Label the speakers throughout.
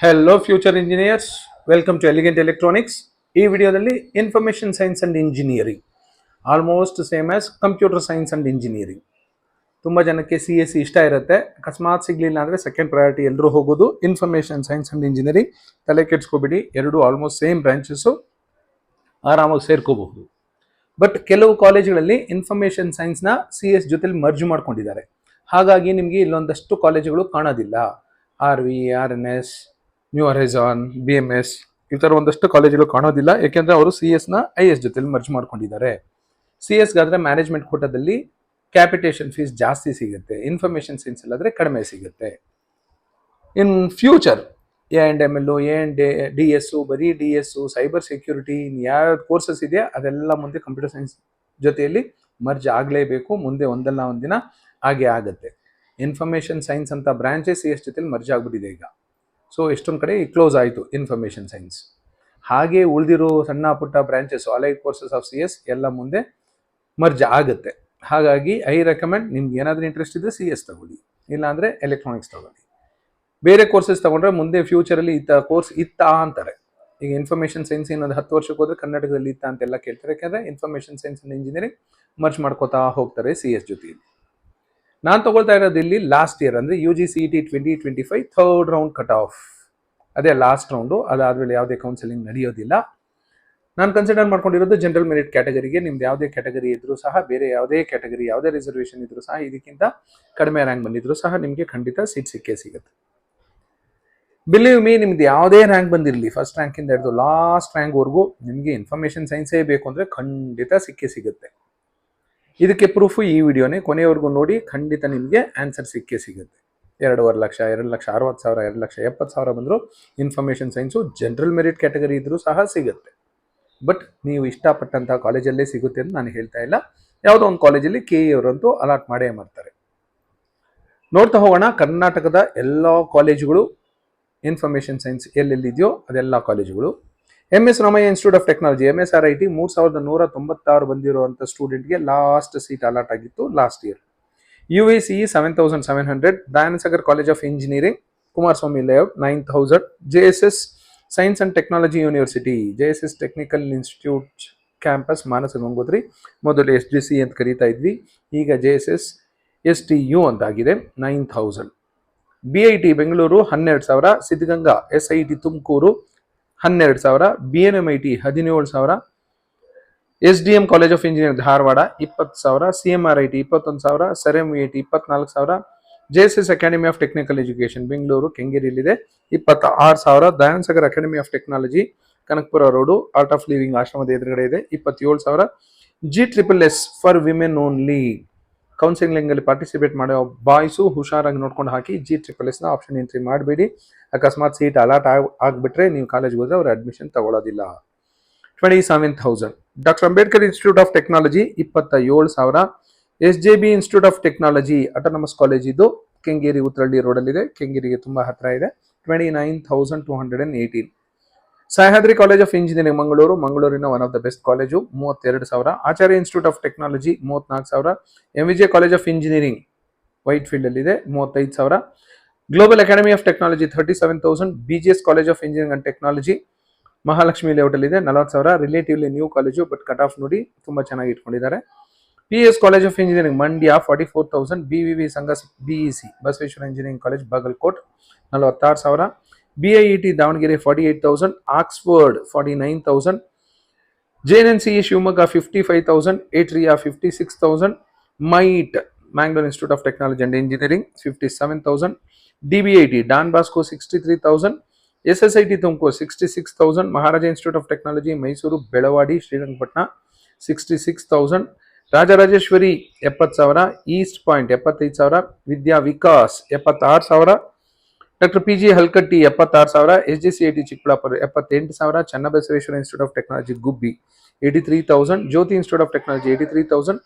Speaker 1: Hello future engineers, welcome to Elegant Electronics. ಈ ವಿಡಿಯೋದಲ್ಲಿ information science and engineering almost same as computer science and engineering. ತುಂಬ ಜನಕ್ಕೆ CSE ಇಷ್ಟ ಇರುತ್ತೆ, ಅಕಸ್ಮಾತ್ ಸಿಗಲಿಲ್ಲ ಅಂದರೆ ಸೆಕೆಂಡ್ ಪ್ರಯಾರಿಟಿ ಎಲ್ಲರೂ ಹೋಗೋದು ಇನ್ಫಾರ್ಮೇಷನ್ ಸೈನ್ಸ್ ಅಂಡ್ ಇಂಜಿನಿಯರಿಂಗ್. ತಲೆ ಕೆಡ್ಸ್ಕೊಬಿಡಿ, ಎರಡು ಆಲ್ಮೋಸ್ಟ್ ಸೇಮ್ ಬ್ರಾಂಚಸ್ಸು, ಆರಾಮಾಗಿ ಸೇರ್ಕೋಬಹುದು. ಬಟ್ ಕೆಲವು ಕಾಲೇಜುಗಳಲ್ಲಿ ಇನ್ಫಾರ್ಮೇಷನ್ ಸೈನ್ಸ್ನ CS ಜೊತೆಲಿ ಮರ್ಜ್ ಮಾಡ್ಕೊಂಡಿದ್ದಾರೆ. ಹಾಗಾಗಿ ನಿಮಗೆ ಇಲ್ಲೊಂದಷ್ಟು ಕಾಲೇಜುಗಳು ಕಾಣೋದಿಲ್ಲ. RV, RNS, ನ್ಯೂ ಹರೈಸಾನ್, BMS ಈ ಥರ ಒಂದಷ್ಟು ಕಾಲೇಜುಗಳು ಕಾಣೋದಿಲ್ಲ, ಯಾಕೆಂದರೆ ಅವರು CS IS ಜೊತೆಲಿ ಮರ್ಜ್ ಮಾಡ್ಕೊಂಡಿದ್ದಾರೆ. CSಗಾದರೆ ಮ್ಯಾನೇಜ್ಮೆಂಟ್ ಕೋಟಾದಲ್ಲಿ ಕ್ಯಾಪಿಟೇಷನ್ ಫೀಸ್ ಜಾಸ್ತಿ ಸಿಗುತ್ತೆ, ಇನ್ಫಾರ್ಮೇಷನ್ ಸೈನ್ಸ್ ಅಲ್ಲಾದರೆ ಕಡಿಮೆ ಸಿಗುತ್ತೆ. ಇನ್ ಫ್ಯೂಚರ್ ANML, DS, ಬರೀ DS, ಸೈಬರ್ ಸೆಕ್ಯೂರಿಟಿ, ಯಾವ ಕೋರ್ಸಸ್ ಇದೆಯಾ ಅದೆಲ್ಲ ಮುಂದೆ ಕಂಪ್ಯೂಟರ್ ಸೈನ್ಸ್ ಜೊತೆಯಲ್ಲಿ ಮರ್ಜ್ ಆಗಲೇಬೇಕು. ಮುಂದೆ ಒಂದಲ್ಲ ಒಂದಿನ ಹಾಗೆ ಆಗುತ್ತೆ. ಇನ್ಫಾರ್ಮೇಷನ್ ಸೈನ್ಸ್ ಅಂತ ಬ್ರಾಂಚೇ CS ಜೊತೆಲಿ ಮರ್ಜ್ ಆಗಿಬಿಟ್ಟಿದೆ ಈಗ. ಸೊ ಎಷ್ಟೊಂದು ಕಡೆ ಕ್ಲೋಸ್ ಆಯಿತು ಇನ್ಫಾರ್ಮೇಷನ್ ಸೈನ್ಸ್. ಹಾಗೆ ಉಳಿದಿರೋ ಸಣ್ಣ ಪುಟ್ಟ branches, allied courses of CS ಎಲ್ಲ ಮುಂದೆ ಮರ್ಜ್ ಆಗುತ್ತೆ. ಹಾಗಾಗಿ ಐ ರೆಕಮೆಂಡ್, ನಿಮ್ಗೆ ಏನಾದರೂ ಇಂಟ್ರೆಸ್ಟ್ ಇದ್ದರೆ CS ತಗೊಳ್ಳಿ, ಇಲ್ಲಾಂದರೆ ಎಲೆಕ್ಟ್ರಾನಿಕ್ಸ್ ತಗೊಳ್ಳಿ. ಬೇರೆ ಕೋರ್ಸಸ್ ತಗೊಂಡ್ರೆ ಮುಂದೆ ಫ್ಯೂಚರಲ್ಲಿ ಕೋರ್ಸ್ ಇತ್ತಾ ಅಂತಾರೆ. ಈಗ ಇನ್ಫಾರ್ಮೇಷನ್ ಸೈನ್ಸ್ ಇನ್ನೊಂದು 10 ವರ್ಷಕ್ಕೆ ಹೋದ್ರೆ ಕರ್ನಾಟಕದಲ್ಲಿ ಇತ್ತಾ ಅಂತೆಲ್ಲ ಕೇಳ್ತಾರೆ, ಯಾಕಂದರೆ information science and engineering merge ಮಾಡ್ಕೋತಾ ಹೋಗ್ತಾರೆ CS ಜೊತೆ. ನಾನು ತಗೊಳ್ತಾ ಇರೋದು ಇಲ್ಲಿ ಲಾಸ್ಟ್ ಇಯರ್, ಅಂದರೆ UGCET 2025 third round cut off, ಅದೇ ಲಾಸ್ಟ್ ರೌಂಡು. ಅದಾದಮೇಲೆ ಯಾವುದೇ ಕೌನ್ಸಿಲಿಂಗ್ ನಡೆಯೋದಿಲ್ಲ. ನಾನು ಕನ್ಸಿಡರ್ ಮಾಡ್ಕೊಂಡಿರೋದು ಜನರಲ್ ಮೆರಿಟ್ ಕ್ಯಾಟಗರಿಗೆ. ನಿಮ್ದು ಯಾವುದೇ ಕ್ಯಾಟಗರಿ ಇದ್ರೂ ಸಹ, ಬೇರೆ ಯಾವುದೇ ಕ್ಯಾಟಗರಿ, ಯಾವುದೇ ರಿಸರ್ವೇಷನ್ ಇದ್ರೂ ಸಹ, ಇದಕ್ಕಿಂತ ಕಡಿಮೆ ರ್ಯಾಂಕ್ ಬಂದಿದ್ರು ಸಹ ನಿಮಗೆ ಖಂಡಿತ ಸೀಟ್ ಸಿಕ್ಕೇ ಸಿಗುತ್ತೆ. ಬಿಲೀವ್ ಮೀ, ನಿಮ್ದು ಯಾವುದೇ ರ್ಯಾಂಕ್ ಬಂದಿರಲಿ, ಫಸ್ಟ್ ರ್ಯಾಂಕಿಂದ ಹಿಡಿದು ಲಾಸ್ಟ್ ರ್ಯಾಂಕ್ವರೆಗೂ ನಿಮಗೆ ಇನ್ಫಾರ್ಮೇಷನ್ ಸೈನ್ಸೇ ಬೇಕು ಅಂದರೆ ಖಂಡಿತ ಸಿಕ್ಕೇ ಸಿಗುತ್ತೆ. ಇದಕ್ಕೆ ಪ್ರೂಫು ಈ ವಿಡಿಯೋನೇ, ಕೊನೆಯವರೆಗೂ ನೋಡಿ, ಖಂಡಿತ ನಿಮಗೆ ಆನ್ಸರ್ ಸಿಕ್ಕೇ ಸಿಗುತ್ತೆ. 2.5 ಲಕ್ಷ, 2,60,000, 2,70,000 ಬಂದರೂ information science general merit category ಇದ್ರೂ ಸಹ ಸಿಗುತ್ತೆ. ಬಟ್ ನೀವು ಇಷ್ಟಪಟ್ಟಂಥ ಕಾಲೇಜಲ್ಲೇ ಸಿಗುತ್ತೆ ಅಂತ ನಾನು ಹೇಳ್ತಾ ಇಲ್ಲ. ಯಾವುದೋ ಒಂದು ಕಾಲೇಜಲ್ಲಿ KE ಅವರಂತೂ ಅಲಾಟ್ ಮಾಡೇ ಮಾಡ್ತಾರೆ. ನೋಡ್ತಾ ಹೋಗೋಣ ಕರ್ನಾಟಕದ ಎಲ್ಲ ಕಾಲೇಜುಗಳು, ಇನ್ಫಾರ್ಮೇಷನ್ ಸೈನ್ಸ್ ಎಲ್ಲೆಲ್ಲಿದೆಯೋ ಅದೆಲ್ಲ ಕಾಲೇಜುಗಳು. MS Ramaiah institute of technology, MSRIT 3,196 ಬಂದಿರುವಂಥ ಸ್ಟೂಡೆಂಟ್ಗೆ ಲಾಸ್ಟ್ ಸೀಟ್ ಅಲಾಟ್ ಆಗಿತ್ತು last year. UACE 7,700, Dayanasagar college of engineering, Kumaraswamy layout 9,000, JSS science and technology university, JSS technical institute campus, Manasa Gangotri, ಮೊದಲು SGC ಅಂತ ಕರೀತಾ ಇದ್ವಿ, ಈಗ JSS STU ಅಂತಾಗಿದೆ, 9,000. BIT Bengaluru 12,000, Siddaganga SIT Tumakuru 12,000, BNMIT 17,000, SDM college of engineering Dharwad 20,000, CMRIT 21,000, SEREM-VIT 24,000, JSS academy of technical education Bengaluru ಕೆಂಗೇರಿಯಲ್ಲಿದೆ 26,000, Dayanasagar academy of technology Kanakapura road art of living ಆಶ್ರಮದ ಎದುರುಗಡೆ ಇದೆ 27,000. GSSS for women only, counselling ಅಲ್ಲಿ ಪಾರ್ಟಿಸಿಪೇಟ್ ಮಾಡೋ ಬಾಯ್ಸು ಹುಷಾರಾಗಿ ನೋಡ್ಕೊಂಡು ಹಾಕಿ. GSSS ಆಪ್ಷನ್ ಎಂಟ್ರಿ ಮಾಡಬೇಡಿ, ಅಕಸ್ಮಾತ್ ಸೀಟ್ ಅಲಾಟ್ ಆಗಿಬಿಟ್ರೆ ನೀವು ಕಾಲೇಜ್ಗೆ ಹೋದ್ರೆ ಅವ್ರು ಅಡ್ಮಿಷನ್ ತಗೊಳ್ಳೋದಿಲ್ಲ. 27,000. Doctor Ambedkar institute of technology 27,000, SJB institute of technology autonomous college, ಇದು ಕೆಂಗೇರಿ ಉತ್ತರಳ್ಳಿ ರೋಡಲ್ಲಿದೆ, ಕೆಂಗೇರಿಗೆ ತುಂಬಾ ಹತ್ತಿರ ಇದೆ, 29,218. ಸಹ್ಯಾದ್ರಿ ಕಾಲೇಜ್ ಆಫ್ ಇಂಜಿನಿಯರಿಂಗ್ ಮಂಗಳೂರಿನ one of the best college 32,000. Acharya institute of technology 34,000. MVJ college of engineering Whitefield ಅಲ್ಲಿ ಇದೆ 35,000. Global academy of technology 37,000. BGS college of engineering and technology Mahalakshmi layout ಅಲ್ಲಿ ಇದೆ 40,000. Relatively new college, but cut off ನೋಡಿ ತುಂಬಾ ಚೆನ್ನಾಗಿ ಇಟ್ಕೊಂಡಿದ್ದಾರೆ. PS college of engineering Mandya 44,000. BVV Sangha BEC Basaveshwara engineering college Bagalkot 46,000. BIET Davanagere 48,000. Oxford 49,000. JNNCE Shivamogga 55,000. ATRIA 56,000. MIT Mangalore institute of technology and engineering 57,000. DBIT Don Bosco 63,000. SSIT Tumkur 66,000. Maharaja institute of technology Mysore Belawadi Srirangapatna 66,000. Rajarajeshwari 70,000. East point 75,000. Vidya Vikas 76,000. Doctor PG Halkatti 76,000. SGCIT Chikkaballapur 78,000. Channabasaveshwara institute of technology Gubbi 83,000. Jyothi institute of technology 83,000.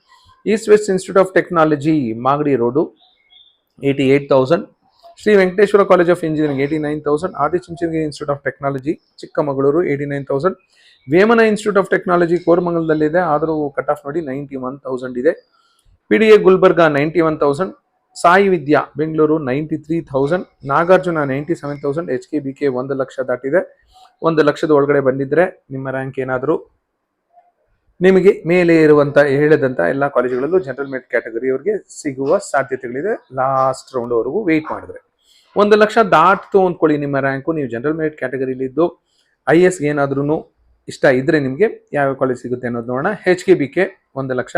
Speaker 1: East west institute of technology Magadi road 88,000. Shri Venkateshwara college of engineering 89,000. Adichunchanagiri institute of technology Chikkamagaluru 89,000. Vemana institute of technology ಕೋರಮಂಗಲದಲ್ಲಿದೆ, ಆದರೂ cut off ನೋಡಿ 91,000 ಇದೆ. PDA Gulbarga 91,000. Sai ವಿದ್ಯಾ Bengaluru 93,000, Nagarjuna 97,000, HKBK 1 lakh ದಾಟಿದೆ. 1 ಲಕ್ಷದ ಒಳಗಡೆ ಬಂದಿದ್ರೆ ನಿಮ್ಮ rank ಏನಾದರೂ ನಿಮಗೆ ಮೇಲೆ ಇರುವಂತ ಹೇಳಿದಂತ ಎಲ್ಲ ಕಾಲೇಜುಗಳಲ್ಲೂ ಜನರಲ್ ಮೆರಿಟ್ ಕ್ಯಾಟಗರಿಯವರಿಗೆ ಸಿಗುವ ಸಾಧ್ಯತೆಗಳಿದೆ. ಲಾಸ್ಟ್ ರೌಂಡ್ ವರೆಗೂ ವೆಯ್ಟ್ ಮಾಡಿದ್ರೆ 1 ಲಕ್ಷ ದಾಟ್ತು ಅಂದ್ಕೊಳ್ಳಿ ನಿಮ್ಮ ರ್ಯಾಂಕು. ನೀವು ಜನರಲ್ ಮೆರಿಟ್ ಕ್ಯಾಟಗರಿಲಿದ್ದು IS ಏನಾದ್ರೂ ಇಷ್ಟ ಇದ್ರೆ ನಿಮಗೆ ಯಾವ ಕಾಲೇಜ್ ಸಿಗುತ್ತೆ ಅನ್ನೋದು ನೋಡೋಣ. HKBK 1 lakh,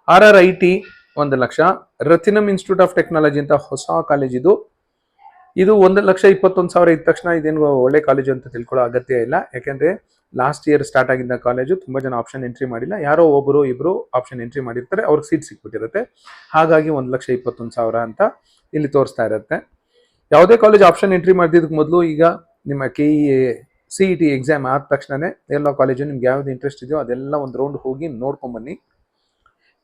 Speaker 1: RRIT 1 lakh, Rathinam institute of technology ಅಂತ ಹೊಸ ಕಾಲೇಜ್ ಇದು 1,21,000 ಇದ್ದ ತಕ್ಷಣ ಇದೇನು ಒಳ್ಳೆ ಕಾಲೇಜು ಅಂತ ತಿಳ್ಕೊಳ್ಳೋ ಅಗತ್ಯ ಇಲ್ಲ. ಯಾಕೆಂದ್ರೆ ಲಾಸ್ಟ್ ಇಯರ್ ಸ್ಟಾರ್ಟ್ ಆಗಿದ್ದ ಕಾಲೇಜು ತುಂಬಾ ಜನ ಆಪ್ಷನ್ ಎಂಟ್ರಿ ಮಾಡಿಲ್ಲ, ಯಾರೋ ಒಬ್ಬರು ಇಬ್ರು ಆಪ್ಷನ್ ಎಂಟ್ರಿ ಮಾಡಿರ್ತಾರೆ, ಅವ್ರಿಗೆ ಸೀಟ್ ಸಿಕ್ಬಿಟ್ಟಿರುತ್ತೆ. ಹಾಗಾಗಿ 1,21,000 ಅಂತ ಇಲ್ಲಿ ತೋರಿಸ್ತಾ ಇರುತ್ತೆ. ಯಾವುದೇ ಕಾಲೇಜ್ ಆಪ್ಷನ್ ಎಂಟ್ರಿ ಮಾಡಿದ್ದಕ್ಕೆ ಮೊದಲು ಈಗ ನಿಮ್ಮ CET ಎಕ್ಸಾಮ್ ಆದ ತಕ್ಷಣನೇ ಎಲ್ಲ ಕಾಲೇಜು ನಿಮ್ಗೆ ಯಾವ್ದು ಇಂಟ್ರೆಸ್ಟ್ ಇದೆಯೋ ಅದೆಲ್ಲ ಒಂದು ರೌಂಡ್ ಹೋಗಿ ನೋಡ್ಕೊಂಬನ್ನಿ.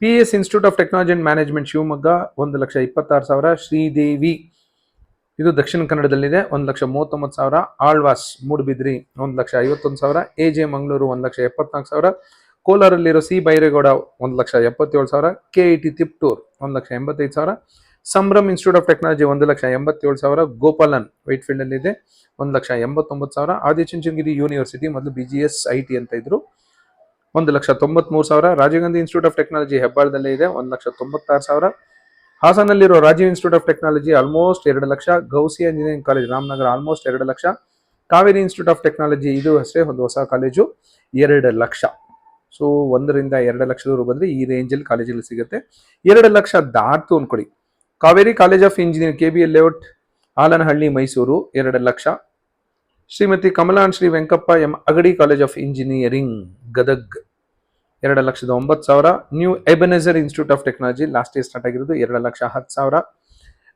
Speaker 1: PS institute of technology and management Shivamogga 1,26,000, Sridevi ಇದು ದಕ್ಷಿಣ ಕನ್ನಡದಲ್ಲಿದೆ 1,39,000, ಆಳ್ವಾಸ್ ಮೂಡುಬಿದ್ರಿ 1,51,000, AJ ಮಂಗಳೂರು 1,74,000, ಕೋಲಾರಲ್ಲಿರೋ C Byregowda 1,77,000, KIT Tiptur 1,85,000, Sambhram institute of technology 1,87,000, Gopalan Whitefield ಅಲ್ಲಿ ಇದೆ 1,89,000, ಆದಿಚುಂಚನಗಿರಿ ಯೂನಿವರ್ಸಿಟಿ ಮೊದಲು BGS IT ಅಂತ ಇದ್ರು 1,93,000, Rajiv Gandhi institute of technology ಹೆಬ್ಬಾಳದಲ್ಲೇ ಇದೆ 1,96,000, ಹಾಸನಲ್ಲಿರೋ Rajiv institute of technology almost 2 lakh, Gousia engineering college Ramanagara almost 2 lakh, Kaveri institute of technology ಇದು ಅಷ್ಟೇ ಒಂದು ಹೊಸ ಕಾಲೇಜು 2 ಲಕ್ಷ. ಸೊ 1 ರಿಂದ 2 ಲಕ್ಷದವರೆಗೂ ಬಂದ್ರೆ ಈ ರೇಂಜಲ್ಲಿ ಕಾಲೇಜಲ್ಲಿ ಸಿಗುತ್ತೆ. 2 ಲಕ್ಷ ದಾಟ್ತು ಅನ್ಕೊಡಿ. Kaveri college of engineering KBL layout Alanahalli Mysuru 2 lakh, Shrimati ಕಮಲಾನ್ Shri Venkappa M Agadi college of engineering Gadag 2,09,000, new Ebenezer institute of technology last year start ಆಗಿರೋದು 2,10,000,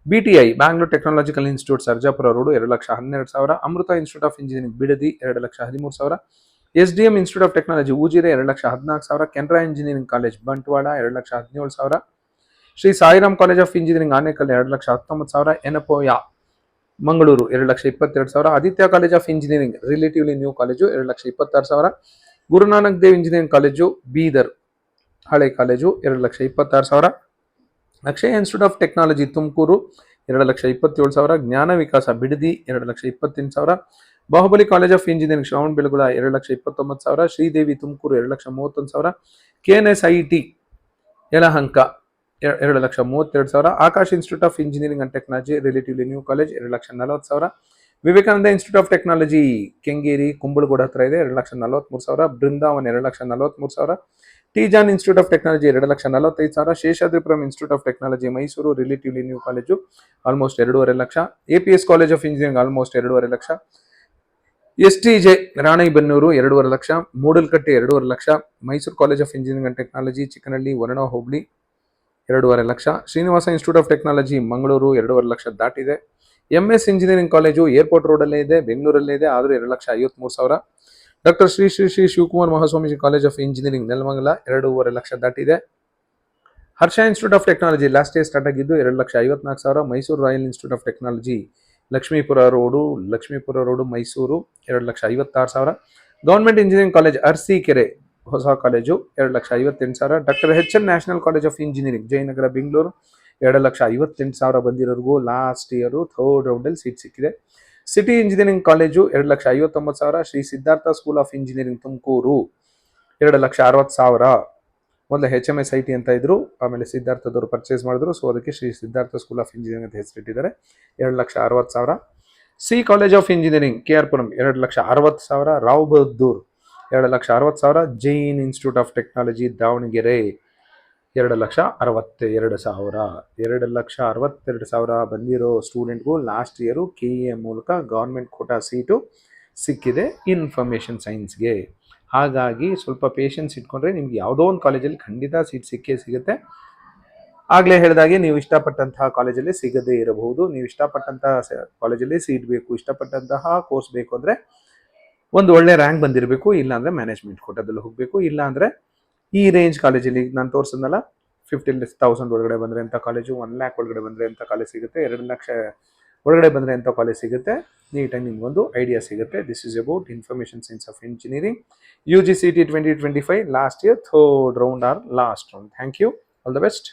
Speaker 1: BTI Bangalore technological institute Sarjapura road 2,12,000, Amrita institute of engineering Bidadi 2,13,000, SDM institute of technology Ujire 2,14,000, Canara engineering college Bantwal 2,17,000, Shri Sairam college of engineering Anekal 2,19,000, Yenepoya Mangaluru 2,22,000, Aditya college of engineering relatively new college 2,26,000, Guru Nanak Dev engineering college Bidar ಹಳೆ college 2,26,000, Akshaya institute of technology Tumakuru 2,27,000, Jnana Vikasa Bidadi 2,28,000, Bahubali college of engineering Shravana Belagola 2,29,000, Sridevi Tumakuru 2,31,000, KNSIT Yelahanka 2,32,000, Akash institute of engineering and technology relatively new college 2,40,000, Vivekananda institute of technology Kengeri Kumbalagodu ಹತ್ರ ಇದೆ 2,43,000, Brindavan 2,43,000, T John institute of technology 2,45,000, Seshadripuram institute of technology Mysuru relatively new college almost 2.5 lakh, APS college of engineering almost 2.5 lakh, STJ Ranebennur 2.5 lakh, Moodalkatte 2.5 lakh, Mysuru college of engineering and technology Chikkanahalli Varuna ಹೋಬಳಿ 2.5 lakh, Srinivasa institute of technology Mangaluru 2.5 lakh ದಾಟಿದೆ, MS engineering college airport ರೋಡಲ್ಲೇ ಇದೆ ಬೆಂಗಳೂರಲ್ಲೇ ಇದೆ ಆದರೂ 2,53,000, doctor Shri Shri Shri Shivakumar Mahaswamiji college of engineering Nelamangala 2.5 lakh ದಾಟಿದೆ, Harsha institute of technology last year start ಆಗಿದ್ದು 2,54,000, Mysuru royal institute of technology Lakshmipura road Mysuru 2,56,000, government engineering college Arasikere ಹೊಸ college 2,58,000, doctor HN national college of engineering Jayanagar Bengaluru 2,58,000 ಬಂದಿರೋರ್ಗೂ ಲಾಸ್ಟ್ ಇಯರ್ ಥರ್ಡ್ ರೌಂಡಲ್ಲಿ ಸೀಟ್ ಸಿಕ್ಕಿದೆ. City engineering college 2,59,000, Shri Siddhartha school of engineering Tumakuru 2,60,000, ಮೊದಲು HMSIT ಅಂತ ಇದ್ರು, ಆಮೇಲೆ ಸಿದ್ಧಾರ್ಥದವರು purchase ಮಾಡಿದ್ರು, ಸೊ ಅದಕ್ಕೆ Shri Siddhartha school of engineering ಅಂತ ಹೆಸರಿಟ್ಟಿದ್ದಾರೆ 2,60,000, C college of engineering KR Puram 2,60,000, Rao Bahadur 2,60,000, Jain institute of technology Davanagere 2,62,000, 2,62,000 ಬಂದಿರೋ ಸ್ಟೂಡೆಂಟ್ಗೂ ಲಾಸ್ಟ್ ಇಯರು KEA ಮೂಲಕ ಗೌರ್ಮೆಂಟ್ ಕೋಟಾ ಸೀಟು ಸಿಕ್ಕಿದೆ ಇನ್ಫಾರ್ಮೇಷನ್ ಸೈನ್ಸ್ಗೆ. ಹಾಗಾಗಿ ಸ್ವಲ್ಪ ಪೇಷನ್ಸ್ ಇಟ್ಕೊಂಡ್ರೆ ನಿಮ್ಗೆ ಯಾವುದೋ ಒಂದು ಕಾಲೇಜಲ್ಲಿ ಖಂಡಿತ ಸೀಟ್ ಸಿಕ್ಕೇ ಸಿಗುತ್ತೆ. ಆಗಲೇ ಹೇಳಿದಾಗೆ ನೀವು ಇಷ್ಟಪಟ್ಟಂತಹ ಕಾಲೇಜಲ್ಲಿ ಸಿಗದೇ ಇರಬಹುದು. ನೀವು ಇಷ್ಟಪಟ್ಟಂತಹ ಕಾಲೇಜಲ್ಲಿ ಸೀಟ್ ಬೇಕು, ಇಷ್ಟಪಟ್ಟಂತಹ ಕೋರ್ಸ್ ಬೇಕು ಅಂದರೆ ಒಂದು ಒಳ್ಳೆ ರ್ಯಾಂಕ್ ಬಂದಿರಬೇಕು, ಇಲ್ಲಾಂದರೆ ಮ್ಯಾನೇಜ್ಮೆಂಟ್ ಕೋಟಾದಲ್ಲಿ ಹೋಗಬೇಕು, ಇಲ್ಲಾಂದರೆ ಈ ರೇಂಜ್ ಕಾಲೇಜಲ್ಲಿ ನಾನು ತೋರಿಸಿದ್ನಲ್ಲ 50,000 ಒಳಗಡೆ ಬಂದರೆ ಅಂತ ಕಾಲೇಜು, 1 lakh ಒಳಗಡೆ ಬಂದರೆ ಅಂತ ಕಾಲೇಜ್ ಸಿಗುತ್ತೆ, 2 ಲಕ್ಷ ಒಳಗಡೆ ಬಂದರೆ ಅಂತ ಕಾಲೇಜ್ ಸಿಗುತ್ತೆ. ನೀಟಾಗಿ ನಿಮಗೊಂದು ಐಡಿಯಾ ಸಿಗುತ್ತೆ. This is about information science of engineering UG CET 2025 last year third round or last round. Thank you, all the best.